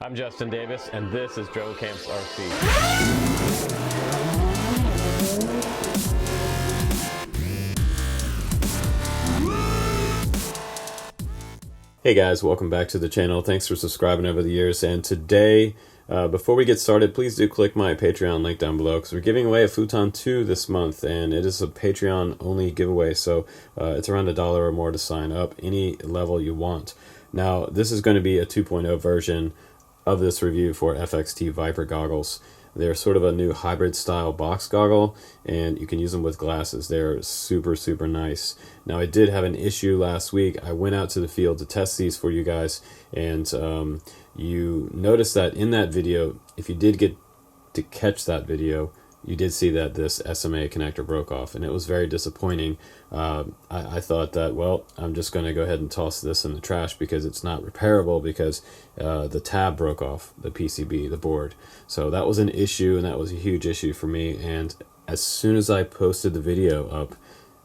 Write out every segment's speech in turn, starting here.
I'm Justin Davis, and this is Joe Camp's RC. Hey guys, welcome back to the channel. Thanks for subscribing over the years. And today, before we get started, please do click my Patreon link down below because we're giving away a Futon 2 this month, and it is a Patreon only giveaway. So it's around $1 or more to sign up, any level you want. Now, this is going to be a 2.0 version of this review for FXT Viper Goggles. They're sort of a new hybrid style box goggle, and you can use them with glasses. They're super nice. Now, I did have an issue last week. I went out to the field to test these for you guys, and you noticed that in that video, if you did get to catch that video, you did see that this SMA connector broke off, and it was very disappointing. I thought that, well, I'm just going to go ahead and toss this in the trash because it's not repairable because the tab broke off, the PCB, the board. So that was an issue, and that was a huge issue for me. And as soon as I posted the video up,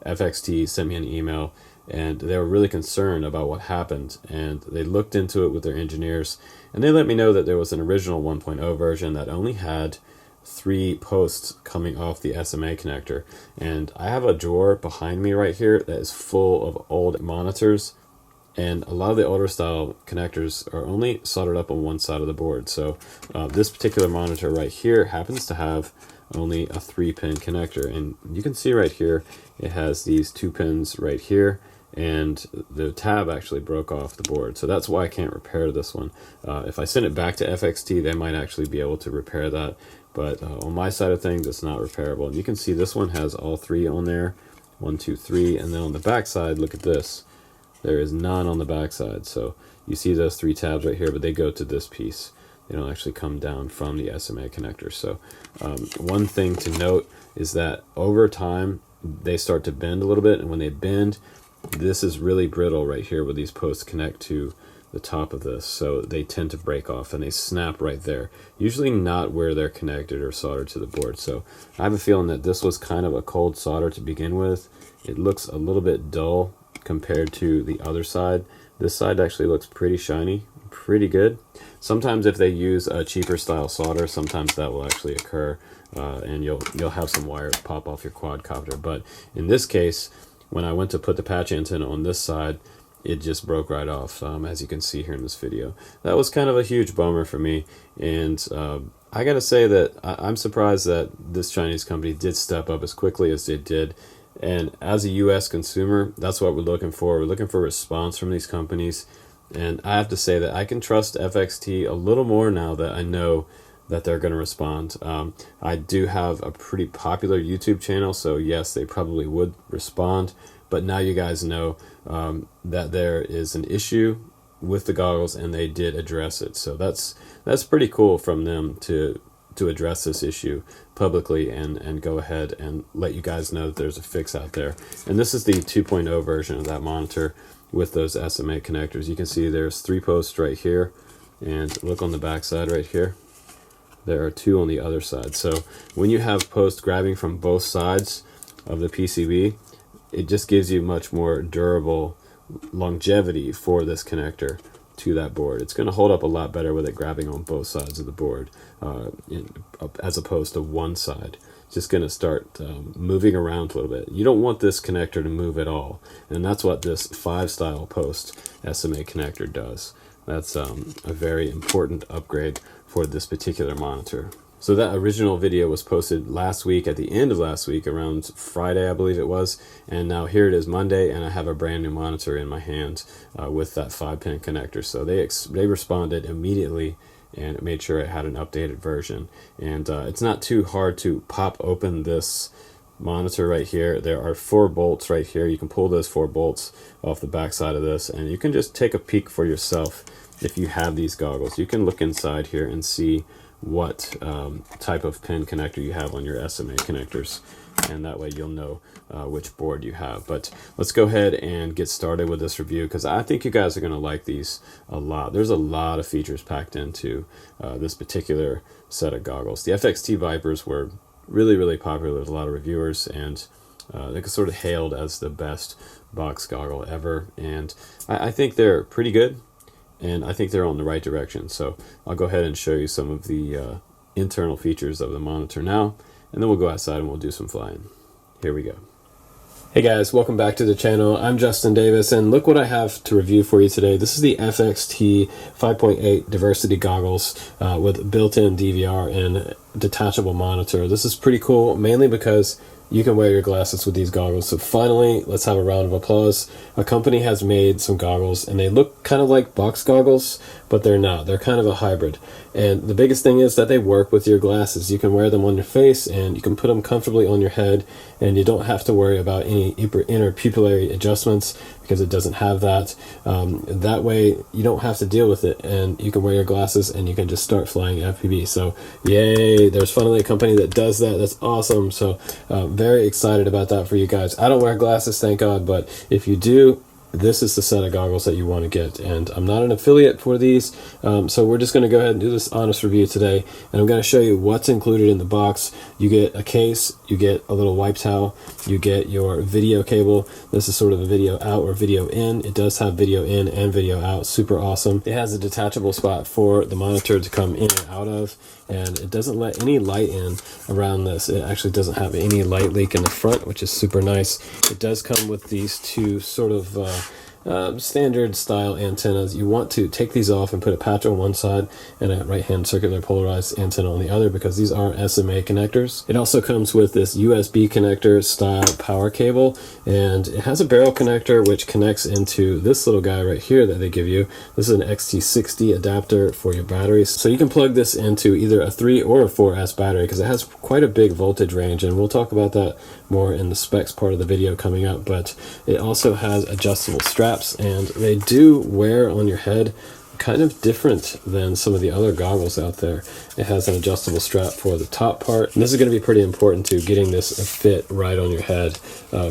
FXT sent me an email, and they were really concerned about what happened. And they looked into it with their engineers, and they let me know that there was an original 1.0 version that only had 3 posts coming off the SMA connector, and I have a drawer behind me right here that is full of old monitors, and a lot of the older style connectors are only soldered up on one side of the board. So this particular monitor right here happens to have only a 3-pin connector, and you can see right here it has these 2 pins right here, and the tab actually broke off the board. So that's why I can't repair this one. If I send it back to FXT, they might actually be able to repair that. But on my side of things, it's not repairable. And you can see this one has all 3 on there. 1, 2, 3. And then on the back side, look at this. There is none on the back side. So you see those 3 tabs right here, but they go to this piece. They don't actually come down from the SMA connector. So one thing to note is that over time, they start to bend a little bit. And when they bend, this is really brittle right here where these posts connect to the top of this, so they tend to break off and they snap right there, usually not where they're connected or soldered to the board. So I have a feeling that this was kind of a cold solder to begin with. It looks a little bit dull compared to the other side. This side actually looks pretty shiny, pretty good. Sometimes if they use a cheaper style solder, sometimes that will actually occur, and you'll have some wires pop off your quadcopter. But in this case, when I went to put the patch antenna on this side, it just broke right off, as you can see here in this video. That was kind of a huge bummer for me, and I gotta say that I'm surprised that this Chinese company did step up as quickly as they did. And as a US consumer, that's what we're looking for. We're looking for a response from these companies, and I have to say that I can trust FXT a little more now that I know that they're going to respond. I do have a pretty popular YouTube channel, so yes, they probably would respond. But now you guys know that there is an issue with the goggles, and they did address it. So that's pretty cool from them to address this issue publicly and go ahead and let you guys know that there's a fix out there. And this is the 2.0 version of that monitor with those SMA connectors. You can see there's 3 posts right here, and look on the back side right here. There are 2 on the other side. So when you have posts grabbing from both sides of the PCB, it just gives you much more durable longevity for this connector to that board. It's going to hold up a lot better with it grabbing on both sides of the board, as opposed to one side. It's just going to start moving around a little bit. You don't want this connector to move at all, and that's what this 5 style post SMA connector does. That's a very important upgrade for this particular monitor. So that original video was posted last week, at the end of last week, around Friday, I believe it was. And now here it is Monday, and I have a brand new monitor in my hand with that 5-pin connector. So they responded immediately and made sure it had an updated version. And it's not too hard to pop open this monitor right here. There are 4 bolts right here. You can pull those 4 bolts off the back side of this, and you can just take a peek for yourself if you have these goggles. You can look inside here and see what type of pin connector you have on your SMA connectors, and that way you'll know which board you have. But let's go ahead and get started with this review, because I think you guys are going to like these a lot. There's a lot of features packed into this particular set of goggles. The FXT Vipers were really popular with a lot of reviewers, and they were sort of hailed as the best box goggle ever, and I think they're pretty good. and I think they're on the right direction. So I'll go ahead and show you some of the internal features of the monitor now, and then we'll go outside and we'll do some flying. Here we go. Hey guys, welcome back to the channel. I'm Justin Davis, and look what I have to review for you today. This is the FXT 5.8 Diversity Goggles with built-in DVR and detachable monitor. This is pretty cool, mainly because you can wear your glasses with these goggles. So finally, let's have a round of applause. A company has made some goggles, and they look kind of like box goggles, but they're not. They're kind of a hybrid. And the biggest thing is that they work with your glasses. You can wear them on your face, and you can put them comfortably on your head, and you don't have to worry about any inner pupillary adjustments because it doesn't have that. That way, you don't have to deal with it, and you can wear your glasses, and you can just start flying FPV. So, yay! There's finally a company that does that. That's awesome. So, very excited about that for you guys. I don't wear glasses, thank God, but if you do, this is the set of goggles that you want to get. And I'm not an affiliate for these, so we're just going to go ahead and do this honest review today, and I'm going to show you what's included in the box. You get a case, you get a little wipe towel, you get your video cable. This is sort of a video out or video in. It does have video in and video out. Super awesome. It has a detachable spot for the monitor to come in and out of, and it doesn't let any light in around this. It actually doesn't have any light leak in the front, which is super nice. It does come with these two sort of standard style antennas. You want to take these off and put a patch on one side and a right hand circular polarized antenna on the other, because these are SMA connectors. It also comes with this USB connector style power cable, and it has a barrel connector which connects into this little guy right here that they give you. This is an XT60 adapter for your batteries, so you can plug this into either a 3 or a 4S battery because it has quite a big voltage range, and we'll talk about that more in the specs part of the video coming up. But it also has adjustable straps, and they do wear on your head kind of different than some of the other goggles out there. It has an adjustable strap for the top part, and this is going to be pretty important to getting this fit right on your head,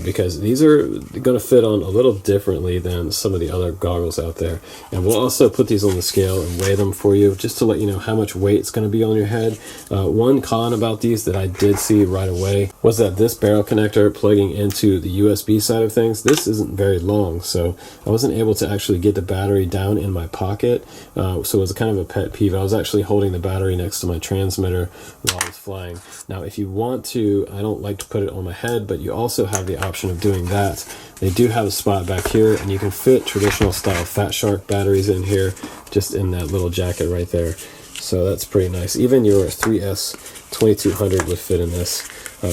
because these are going to fit on a little differently than some of the other goggles out there. And we'll also put these on the scale and weigh them for you, just to let you know how much weight it's going to be on your head. One con about these that I did see right away was that this barrel connector plugging into the USB side of things, this isn't very long, so I wasn't able to actually get the battery down in my pocket. So it was kind of a pet peeve. I was actually holding the battery next to my transmitter while I was flying. Now, if you want to, I don't like to put it on my head, but you also have the option of doing that. They do have a spot back here, and you can fit traditional style Fatshark batteries in here, just in that little jacket right there. So that's pretty nice. Even your 3S 2200 would fit in this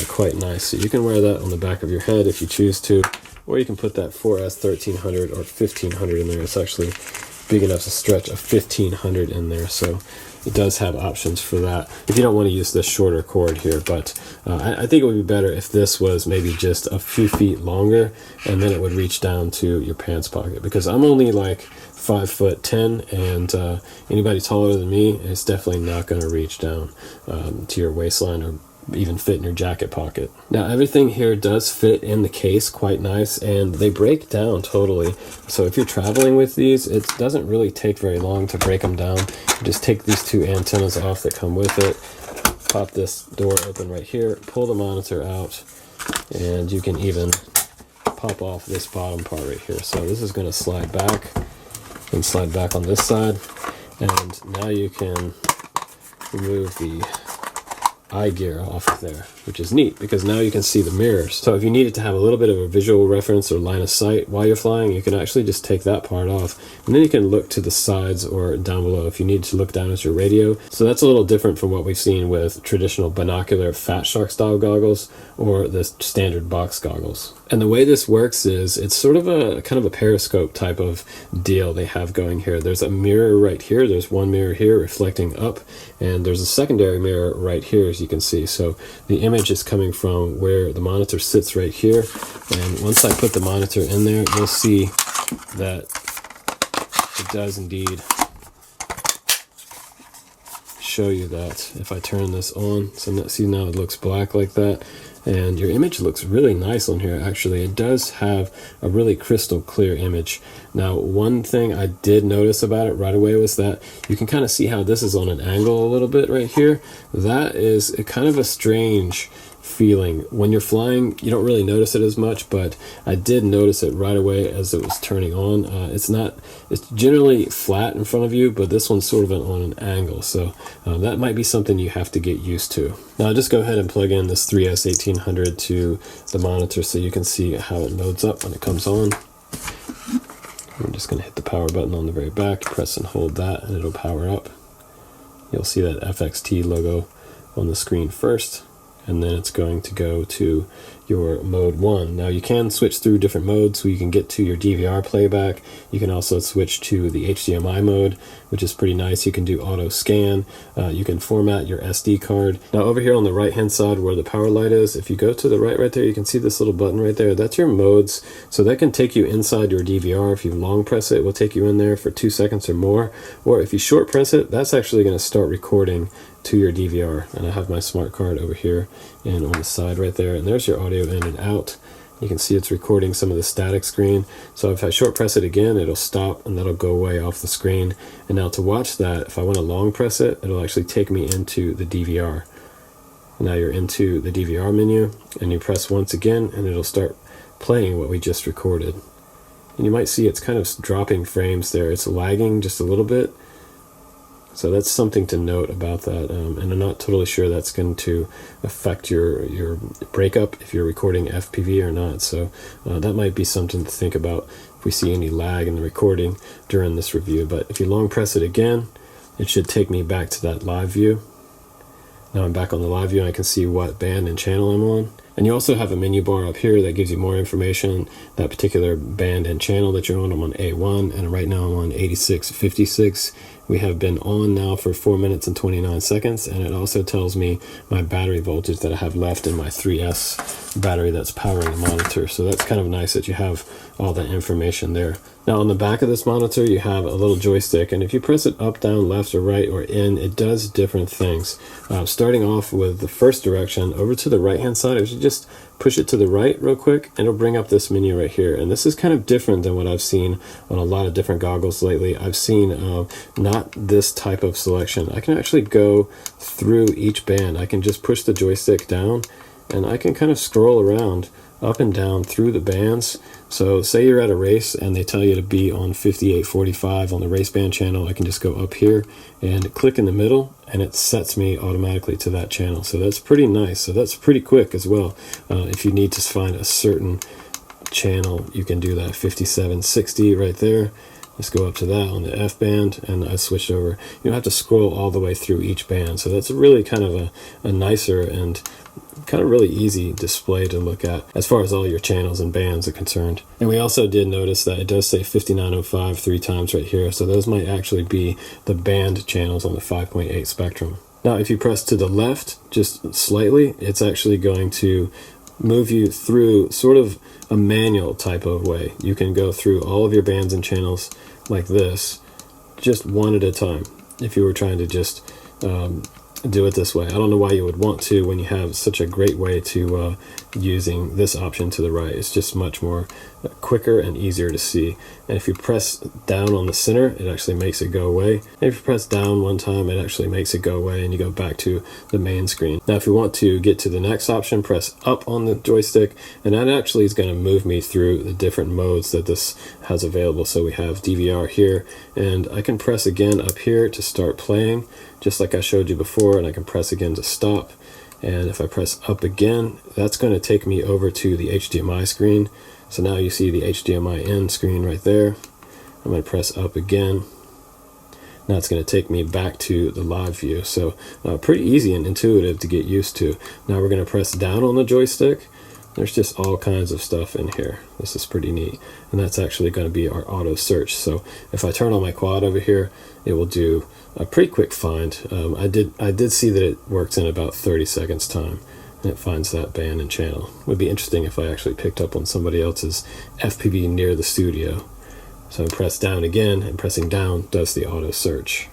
quite nice. So you can wear that on the back of your head if you choose to, or you can put that 4S 1300 or 1500 in there. It's actually big enough to stretch a 1500 in there, so it does have options for that if you don't want to use this shorter cord here. But I think it would be better if this was maybe just a few feet longer, and then it would reach down to your pants pocket, because I'm only like 5'10", and anybody taller than me is definitely not going to reach down to your waistline or even fit in your jacket pocket. Now, everything here does fit in the case quite nice, and they break down totally. So if you're traveling with these, it doesn't really take very long to break them down. You just take these two antennas off that come with it, pop this door open right here, pull the monitor out, and you can even pop off this bottom part right here. So this is going to slide back and slide back on this side, and now you can remove the eye gear off of there, which is neat because now you can see the mirrors. So if you needed to have a little bit of a visual reference or line of sight while you're flying, you can actually just take that part off, and then you can look to the sides or down below if you need to look down at your radio. So that's a little different from what we've seen with traditional binocular Fatshark style goggles or the standard box goggles. And the way this works is it's sort of a kind of a periscope type of deal they have going here. There's a mirror right here, there's one mirror here reflecting up, and there's a secondary mirror right here, as you can see. So the image is coming from where the monitor sits right here, and once I put the monitor in there, you'll see that it does indeed show you that. If I turn this on, so see now it looks black like that, and your image looks really nice on here. Actually, it does have a really crystal clear image. Now, one thing I did notice about it right away was that you can kind of see how this is on an angle a little bit right here. That is kind of a strange feeling. When you're flying, you don't really notice it as much, but I did notice it right away as it was turning on. It's generally flat in front of you, but this one's sort of on an angle, so that might be something you have to get used to. Now I'll just go ahead and plug in this 3S 1800 to the monitor so you can see how it loads up when it comes on. I'm just going to hit the power button on the very back, press and hold that, and it'll power up. You'll see that FXT logo on the screen first, and then it's going to go to your mode 1. Now you can switch through different modes, so you can get to your DVR playback. You can also switch to the HDMI mode, which is pretty nice. You can do auto scan. You can format your SD card. Now over here on the right hand side where the power light is, if you go to the right there, you can see this little button right there. That's your modes. So that can take you inside your DVR. If you long press it, it will take you in there for 2 seconds or more. Or if you short press it, that's actually going to start recording to your DVR. And I have my smart card over here and on the side right there, and there's your audio in and out. You can see it's recording some of the static screen. So if I short press it again, it'll stop and that'll go away off the screen. And now to watch that, if I want to long press it, it'll actually take me into the DVR. Now you're into the DVR menu, and you press once again and it'll start playing what we just recorded. And you might see it's kind of dropping frames there. It's lagging just a little bit. So that's something to note about that, and I'm not totally sure that's going to affect your breakup if you're recording FPV or not. So that might be something to think about if we see any lag in the recording during this review. But if you long press it again, it should take me back to that live view. Now I'm back on the live view and I can see what band and channel I'm on. And you also have a menu bar up here that gives you more information, that particular band and channel that you're on. I'm on A1, and right now I'm on 8656. We have been on now for 4 minutes and 29 seconds, and it also tells me my battery voltage that I have left in my 3S battery that's powering the monitor. So that's kind of nice that you have all that information there. Now on the back of this monitor you have a little joystick, and if you press it up, down, left, or right, or in, it does different things. Starting off with the first direction, over to the right hand side, if you just push it to the right real quick, and it'll bring up this menu right here. And this is kind of different than what I've seen on a lot of different goggles lately. I've seen not this type of selection. I can actually go through each band. I can just push the joystick down and I can kind of scroll around up and down through the bands. So say you're at a race and they tell you to be on 5845 on the race band channel, I can just go up here and click in the middle and it sets me automatically to that channel. So that's pretty nice. So that's pretty quick as well. If you need to find a certain channel, you can do that. 5760 right there. Just go up to that on the F band, and I switched over. You don't have to scroll all the way through each band. So that's really kind of a nicer and kind of really easy display to look at as far as all your channels and bands are concerned. And we also did notice that it does say 5905 3 times right here. So those might actually be the band channels on the 5.8 spectrum. Now, if you press to the left just slightly, it's actually going to move you through sort of a manual type of way. You can go through all of your bands and channels like this, just one at a time, if you were trying to just do it this way. I don't know why you would want to when you have such a great way to using this option to the right. It's just much more quicker and easier to see. And if you press down on the center, it actually makes it go away. And if you press down one time, it actually makes it go away and you go back to the main screen. Now if you want to get to the next option, press up on the joystick, and that actually is going to move me through the different modes that this has available. So we have DVR here, and I can press again up here to start playing, just like I showed you before, and I can press again to stop. And if I press up again, that's going to take me over to the HDMI screen. So now you see the HDMI in screen right there. I'm going to press up again. Now it's going to take me back to the live view. So pretty easy and intuitive to get used to. Now we're going to press down on the joystick. There's just all kinds of stuff in here. This is pretty neat. And that's actually going to be our auto search. So if I turn on my quad over here, it will do a pretty quick find. I did see that it works in about 30 seconds time, and it finds that band and channel. It would be interesting if I actually picked up on somebody else's FPV near the studio. So I press down again, and pressing down does the auto search.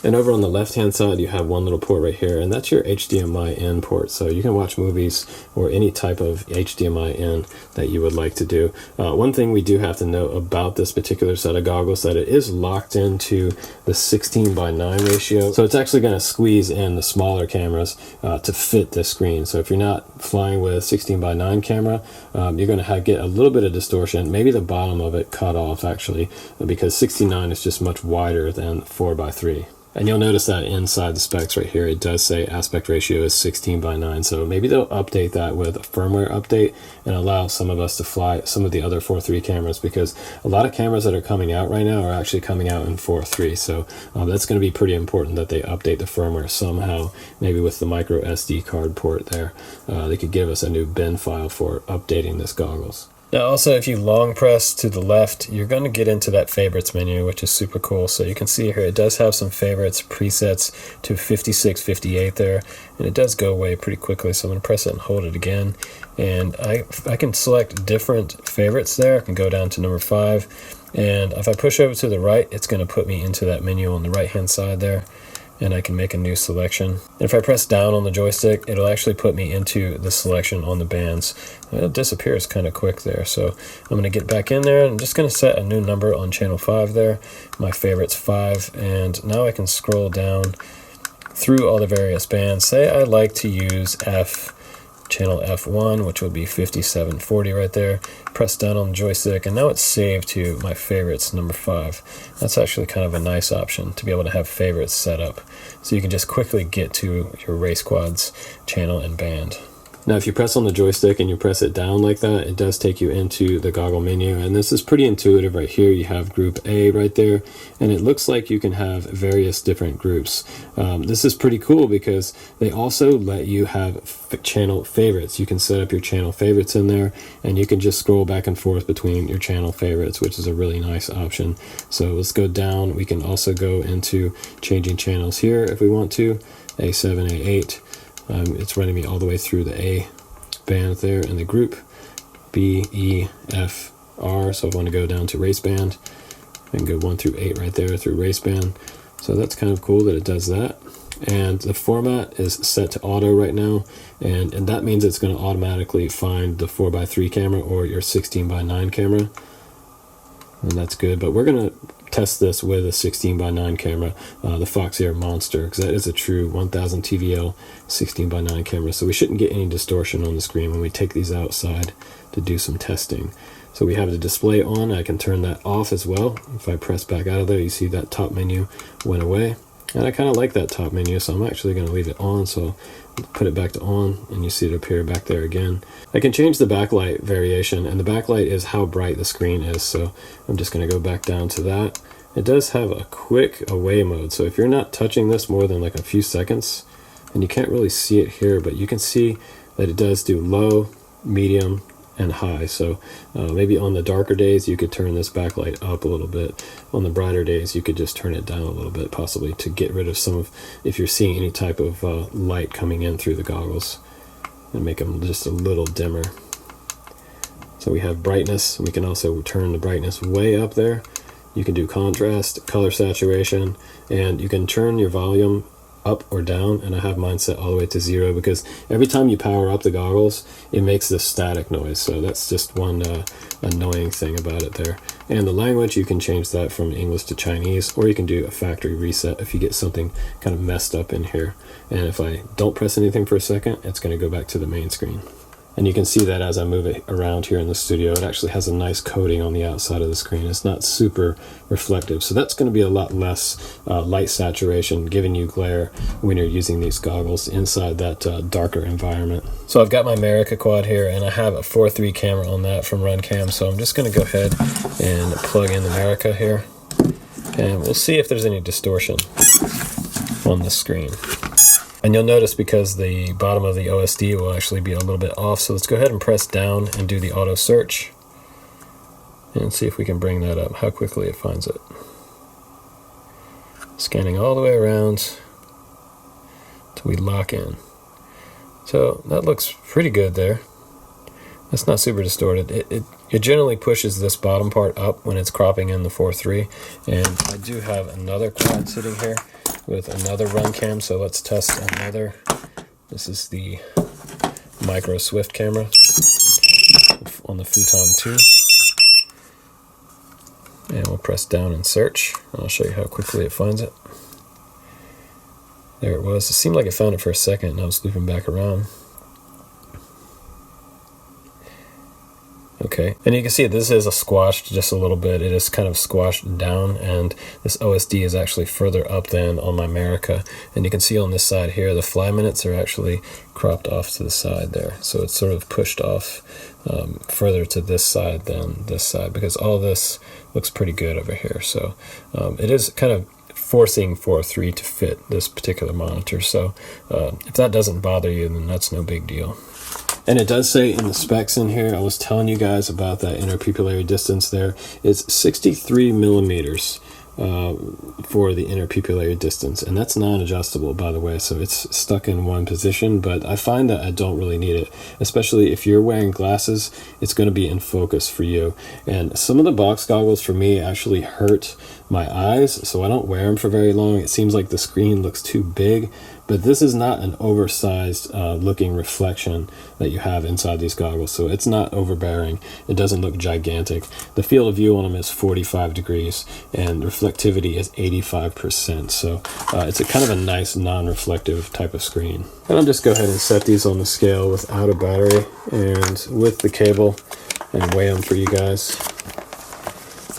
And over on the left hand side you have one little port right here, and that's your HDMI in port, so you can watch movies or any type of HDMI in that you would like to do. One thing we do have to note about this particular set of goggles, that it is locked into the 16:9 ratio, so it's actually going to squeeze in the smaller cameras to fit this screen. So if you're not flying with 16:9 camera, you're going to get a little bit of distortion, maybe the bottom of it cut off actually, because 69 is just much wider than 4:3. And you'll notice that inside the specs right here, it does say aspect ratio is 16:9. So maybe they'll update that with a firmware update and allow some of us to fly some of the other 4:3 cameras, because a lot of cameras that are coming out right now are actually coming out in 4:3. So that's going to be pretty important that they update the firmware somehow, maybe with the micro SD card port there. They could give us a new bin file for updating this goggles. Now also, if you long press to the left, you're going to get into that favorites menu, which is super cool. So you can see here, it does have some favorites presets to 56, 58 there, and it does go away pretty quickly. So I'm going to press it and hold it again, and I can select different favorites there. I can go down to number 5, and if I push over to the right, it's going to put me into that menu on the right hand side there, and I can make a new selection. And if I press down on the joystick, it'll actually put me into the selection on the bands. It disappears kind of quick there, so I'm going to get back in there, and I'm just going to set a new number on channel 5 there, my favorites 5, and now I can scroll down through all the various bands. Say I like to use channel F1, which would be 5740 right there. Press down on the joystick, and now it's saved to my favorites number 5. That's actually kind of a nice option to be able to have favorites set up, so you can just quickly get to your race quads channel and band. Now if you press on the joystick and you press it down like that, it does take you into the goggle menu, and this is pretty intuitive right here. You have group A right there, and it looks like you can have various different groups. This is pretty cool because they also let you have channel favorites. You can set up your channel favorites in there, and you can just scroll back and forth between your channel favorites, which is a really nice option. So let's go down. We can also go into changing channels here if we want to, A7, A8. It's running me all the way through the A band there in the group, B, E, F, R. So if I want to go down to race band, I can go 1 through 8 right there through race band. So that's kind of cool that it does that. And the format is set to auto right now, and that means it's going to automatically find the 4:3 camera or your 16:9 camera, and that's good. But we're going to test this with a 16:9 camera, the Fox Air Monster, because that is a true 1000 TVL 16:9 camera, so we shouldn't get any distortion on the screen when we take these outside to do some testing. So we have the display on. I can turn that off as well. If I press back out of there, you see that top menu went away, and I kind of like that top menu, so I'm actually going to leave it on. So put it back to on, and you see it appear back there again. I can change the backlight variation, and the backlight is how bright the screen is, so I'm just going to go back down to that. It does have a quick away mode, so if you're not touching this more than like a few seconds, and you can't really see it here, but you can see that it does do low, medium, and high. So maybe on the darker days you could turn this backlight up a little bit. On the brighter days you could just turn it down a little bit, possibly to get rid of some of, if you're seeing any type of light coming in through the goggles, and make them just a little dimmer. So we have brightness, and we can also turn the brightness way up there. You can do contrast, color saturation, and you can turn your volume up or down, and I have mine set all the way to 0, because every time you power up the goggles it makes this static noise, so that's just one annoying thing about it there. And the language, you can change that from English to Chinese, or you can do a factory reset if you get something kind of messed up in here. And if I don't press anything for a second, it's going to go back to the main screen. And you can see that as I move it around here in the studio, it actually has a nice coating on the outside of the screen. It's not super reflective, so that's going to be a lot less light saturation, giving you glare when you're using these goggles inside that darker environment. So I've got my America quad here, and I have a 4:3 camera on that from RunCam, so I'm just going to go ahead and plug in America here, and we'll see if there's any distortion on the screen. And you'll notice because the bottom of the OSD will actually be a little bit off. So let's go ahead and press down and do the auto search and see if we can bring that up, how quickly it finds it. Scanning all the way around till we lock in. So that looks pretty good there. It's not super distorted. It generally pushes this bottom part up when it's cropping in the 4.3. And I do have another quad sitting here with another run cam, so let's test another. This is the micro Swift camera on the Futon 2. And we'll press down and search. I'll show you how quickly it finds it. There it was. It seemed like it found it for a second, and I was looping back around. Okay, and you can see this is squashed just a little bit. It is kind of squashed down, and this OSD is actually further up than on my America. And you can see on this side here, the fly minutes are actually cropped off to the side there. So it's sort of pushed off further to this side than this side, because all this looks pretty good over here. So it is kind of forcing 4.3 to fit this particular monitor. So if that doesn't bother you, then that's no big deal. And it does say in the specs in here, I was telling you guys about that interpupillary distance there. It's 63 millimeters for the interpupillary distance. And that's non-adjustable, by the way. So it's stuck in one position, but I find that I don't really need it. Especially if you're wearing glasses, it's going to be in focus for you. And some of the box goggles for me actually hurt my eyes, so I don't wear them for very long. It seems like the screen looks too big. But this is not an oversized looking reflection that you have inside these goggles. So it's not overbearing. It doesn't look gigantic. The field of view on them is 45 degrees and reflectivity is 85%. So it's a kind of a nice non-reflective type of screen. And I'll just go ahead and set these on the scale without a battery and with the cable and weigh them for you guys.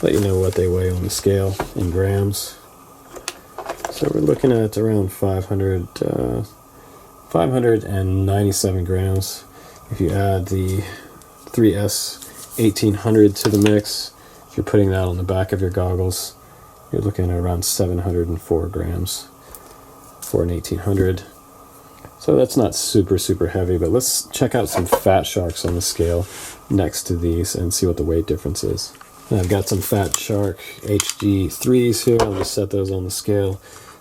Let you know what they weigh on the scale in grams. So we're looking at around 597 grams. If you add the 3S 1800 to the mix, if you're putting that on the back of your goggles, you're looking at around 704 grams for an 1800. So that's not super heavy, but let's check out some Fatsharks on the scale next to these and see what the weight difference is. And I've got some Fatshark HD3s here. I'll just set those on the scale.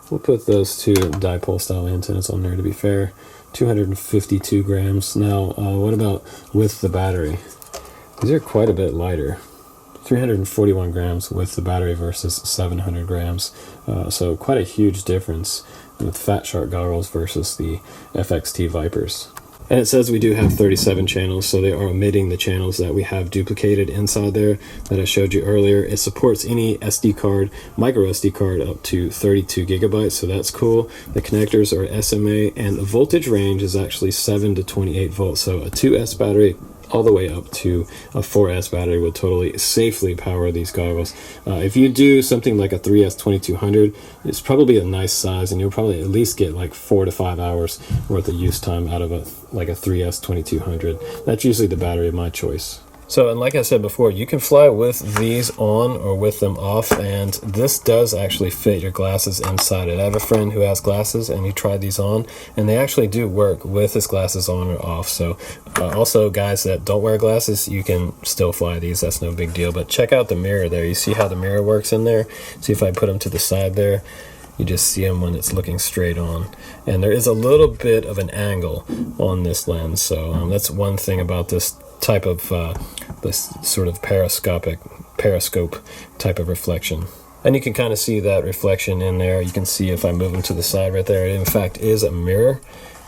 We'll put those two dipole style antennas on there to be fair. 252 grams. Now, what about with the battery? These are quite a bit lighter. 341 grams with the battery versus 700 grams. So quite a huge difference with Fatshark goggles versus the FXT Vipers. And it says we do have 37 channels, so they are omitting the channels that we have duplicated inside there that I showed you earlier. It supports any SD card, micro SD card up to 32 gigabytes, so that's cool. The connectors are SMA, and the voltage range is actually 7 to 28 volts, so a 2S battery all the way up to a 4S battery would totally safely power these goggles. If you do something like a 3S 2200, it's probably a nice size, and you'll probably at least get like 4 to 5 hours worth of use time out of a 3S 2200. That's usually the battery of my choice. So, and like I said before, you can fly with these on or with them off, and this does actually fit your glasses inside it. I have a friend who has glasses, and he tried these on, and they actually do work with his glasses on or off. So, also guys that don't wear glasses, you can still fly these. That's no big deal. But check out the mirror there. You see how the mirror works in there? See if I put them to the side there? You just see them when it's looking straight on. And there is a little bit of an angle on this lens. So that's one thing about this type of this sort of periscope type of reflection. And you can kind of see that reflection in there. You can see if I move them to the side right there, it in fact is a mirror.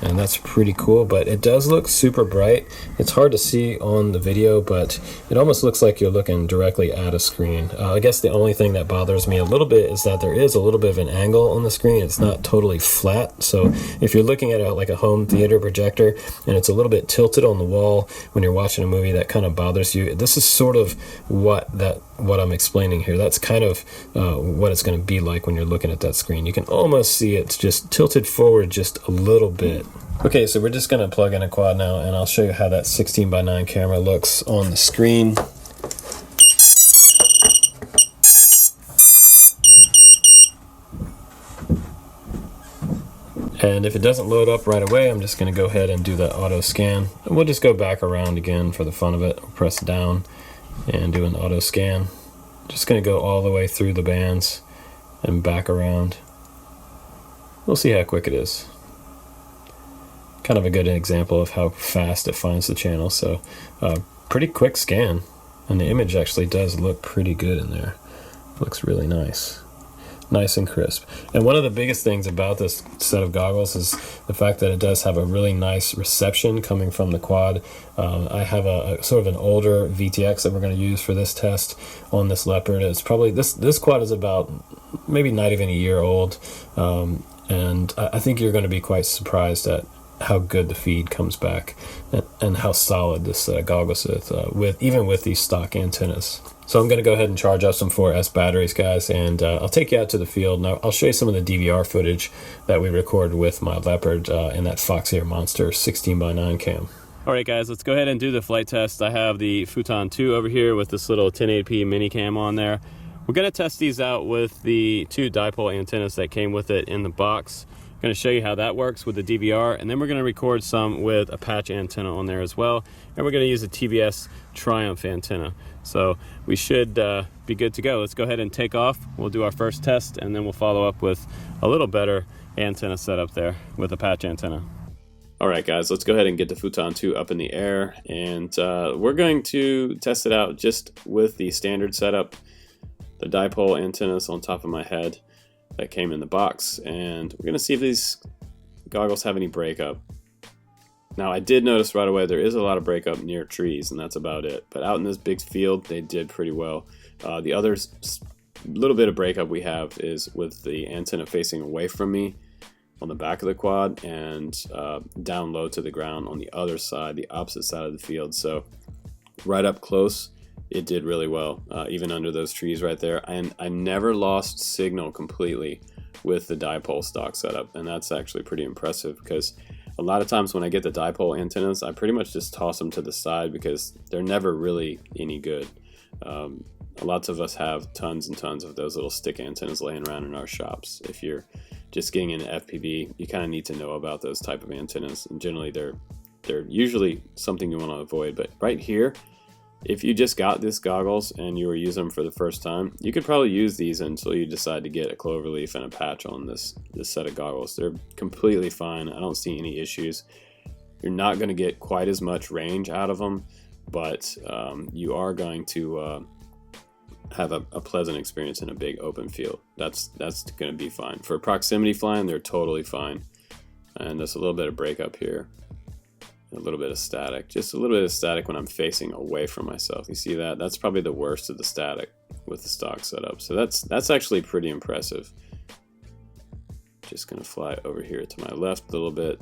And that's pretty cool, but it does look super bright. It's hard to see on the video, but it almost looks like you're looking directly at a screen. I guess the only thing that bothers me a little bit is that there is a little bit of an angle on the screen. It's not totally flat, so if you're looking at it like a home theater projector and it's a little bit tilted on the wall when you're watching a movie, that kind of bothers you. This is sort of what I'm explaining here. That's kind of what it's going to be like when you're looking at that screen. You can almost see it's just tilted forward just a little bit. Okay, so we're just going to plug in a quad now, and I'll show you how that 16:9 camera looks on the screen. And if it doesn't load up right away, I'm just going to go ahead and do that auto scan. And we'll just go back around again for the fun of it. Press down and do an auto scan. Just going to go all the way through the bands and back around. We'll see how quick it is. kind of a good example of how fast it finds the channel. So pretty quick scan, and the image actually does look pretty good in there. Looks really nice. Nice and crisp. And one of the biggest things about this set of goggles is the fact that it does have a really nice reception coming from the quad. I have a sort of an older VTX that we're going to use for this test on this Leopard. It's probably, this quad is about maybe not even a year old, and I think you're going to be quite surprised at how good the feed comes back and how solid this set of goggles is, even with these stock antennas. So I'm going to go ahead and charge up some 4S batteries, guys, and I'll take you out to the field. Now I'll show you some of the DVR footage that we recorded with my Leopard in that Foxeer Monster 16:9 cam. All right, guys, let's go ahead and do the flight test. I have the Futon 2 over here with this little 1080p mini cam on there. We're going to test these out with the 2 dipole antennas that came with it in the box. I'm going to show you how that works with the DVR, and then we're going to record some with a patch antenna on there as well, and we're going to use a TBS Triumph antenna. So we should be good to go. Let's go ahead and take off. We'll do our first test, and then we'll follow up with a little better antenna setup there with a patch antenna. All right, guys, let's go ahead and get the Futon 2 up in the air, and we're going to test it out just with the standard setup, the dipole antennas on top of my head that came in the box, and we're going to see if these goggles have any breakup. Now, I did notice right away there is a lot of breakup near trees, and that's about it. But out in this big field, they did pretty well. The other little bit of breakup we have is with the antenna facing away from me on the back of the quad, and down low to the ground on the other side, the opposite side of the field. So right up close, it did really well, even under those trees right there. And I never lost signal completely with the dipole stock setup, and that's actually pretty impressive, because a lot of times when I get the dipole antennas, I pretty much just toss them to the side because they're never really any good. Lots of us have tons and tons of those little stick antennas laying around in our shops. If you're just getting into FPV, you kind of need to know about those type of antennas, and generally they're usually something you want to avoid. But right here, if you just got this goggles and you were using them for the first time, you could probably use these until you decide to get a cloverleaf and a patch on this set of goggles. They're completely fine. I don't see any issues. You're not going to get quite as much range out of them, but you are going to have a pleasant experience in a big open field. That's going to be fine. For proximity flying, they're totally fine. And there's a little bit of breakup here. A little bit of static, just a little bit of static when I'm facing away from myself. You see that? That's probably the worst of the static with the stock setup. So that's actually pretty impressive. Just gonna fly over here to my left a little bit.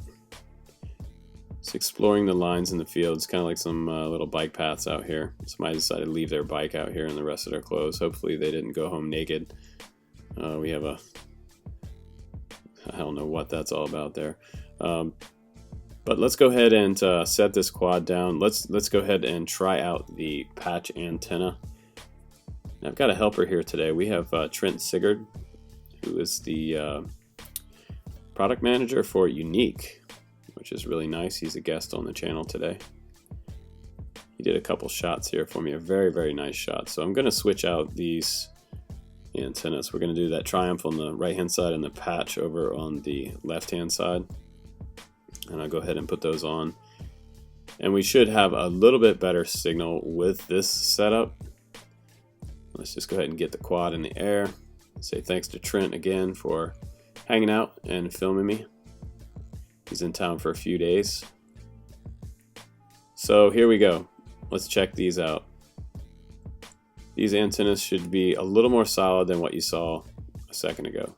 It's exploring the lines in the field. It's kind of like some little bike paths out here. Somebody decided to leave their bike out here and the rest of their clothes. Hopefully they didn't go home naked. We have I don't know what that's all about there. But let's go ahead and set this quad down. Let's go ahead and try out the patch antenna. I've got a helper here today. We have Trent Sigurd, who is the product manager for Unique, which is really nice. He's a guest on the channel today. He did a couple shots here for me, a very, very nice shot. So I'm going to switch out these antennas. We're going to do that Triumph on the right-hand side and the patch over on the left-hand side. And I'll go ahead and put those on, and we should have a little bit better signal with this setup. Let's just go ahead and get the quad in the air. Say thanks to Trent again for hanging out and filming me. He's in town for a few days. So here we go. Let's check these out. These antennas should be a little more solid than what you saw a second ago.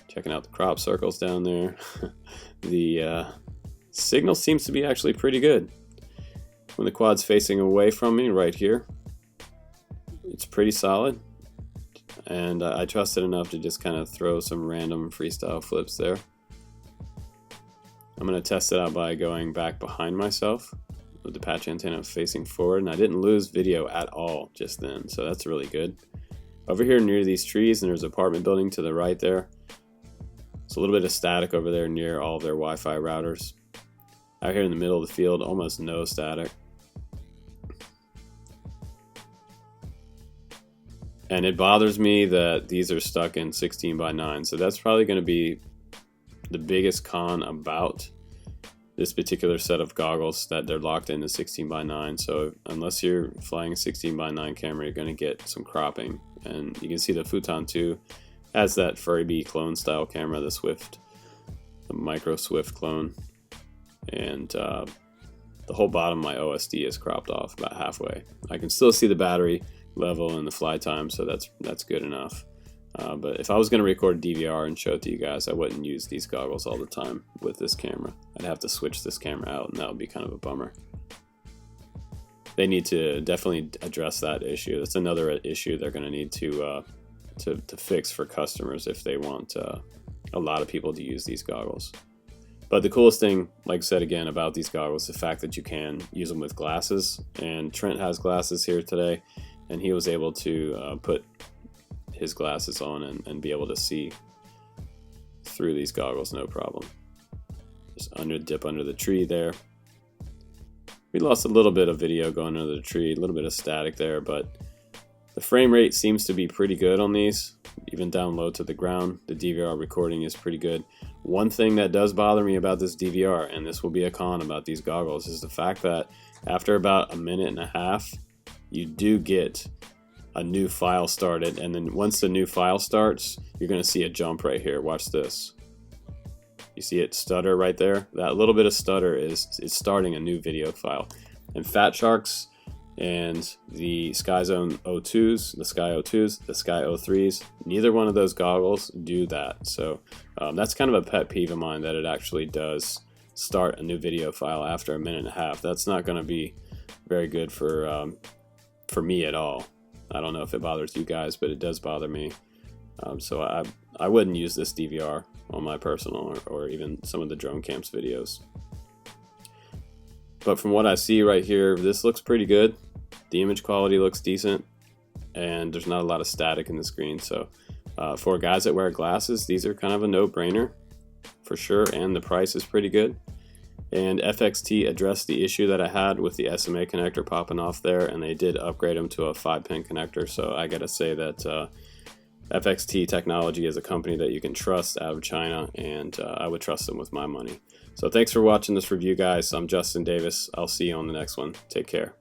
Checking out the crop circles down there. The signal seems to be actually pretty good. When the quad's facing away from me right here, it's pretty solid. And I trust it enough to just kind of throw some random freestyle flips there. I'm going to test it out by going back behind myself with the patch antenna facing forward. And I didn't lose video at all just then, so that's really good. Over here near these trees, and there's an apartment building to the right there. It's a little bit of static over there near all of their Wi-Fi routers. Out here in the middle of the field, almost no static. And it bothers me that these are stuck in 16:9, so that's probably going to be the biggest con about this particular set of goggles that they're locked into 16:9. So unless you're flying a 16:9 camera, you're going to get some cropping. And you can see the Futon 2 has that Furby clone style camera, the micro Swift clone, and the whole bottom of my OSD is cropped off about halfway. I can still see the battery level and the fly time, so that's good enough. But if I was going to record DVR and show it to you guys, I wouldn't use these goggles all the time with this camera. I'd have to switch this camera out, and that would be kind of a bummer. They need to definitely address that issue. That's another issue they're going to need to fix for customers if they want a lot of people to use these goggles. But the coolest thing, like I said again, about these goggles is the fact that you can use them with glasses. And Trent has glasses here today, and he was able to put his glasses on and be able to see through these goggles no problem. Just dip under the tree there. We lost a little bit of video going under the tree, a little bit of static there, but the frame rate seems to be pretty good on these, even down low to the ground. The DVR recording is pretty good. One thing that does bother me about this DVR, and this will be a con about these goggles, is the fact that after about a minute and a half, you do get a new file started, and then once the new file starts, you're going to see a jump right here. Watch this. You see it stutter right there? That little bit of stutter is starting a new video file. And Fatsharks and the SkyZone 02s, the Sky 02s, the Sky 03s, neither one of those goggles do that. So that's kind of a pet peeve of mine, that it actually does start a new video file after a minute and a half. That's not going to be very good for me at all. I don't know if it bothers you guys, but it does bother me. So I wouldn't use this DVR on my personal or even some of the drone camps videos. But from what I see right here, this looks pretty good. The image quality looks decent, and there's not a lot of static in the screen. So for guys that wear glasses, these are kind of a no-brainer for sure, and the price is pretty good. And FXT addressed the issue that I had with the SMA connector popping off there, and they did upgrade them to a 5-pin connector. So I gotta say that FXT Technology is a company that you can trust out of China, and I would trust them with my money. So thanks for watching this review, guys. I'm Justin Davis. I'll see you on the next one. Take care.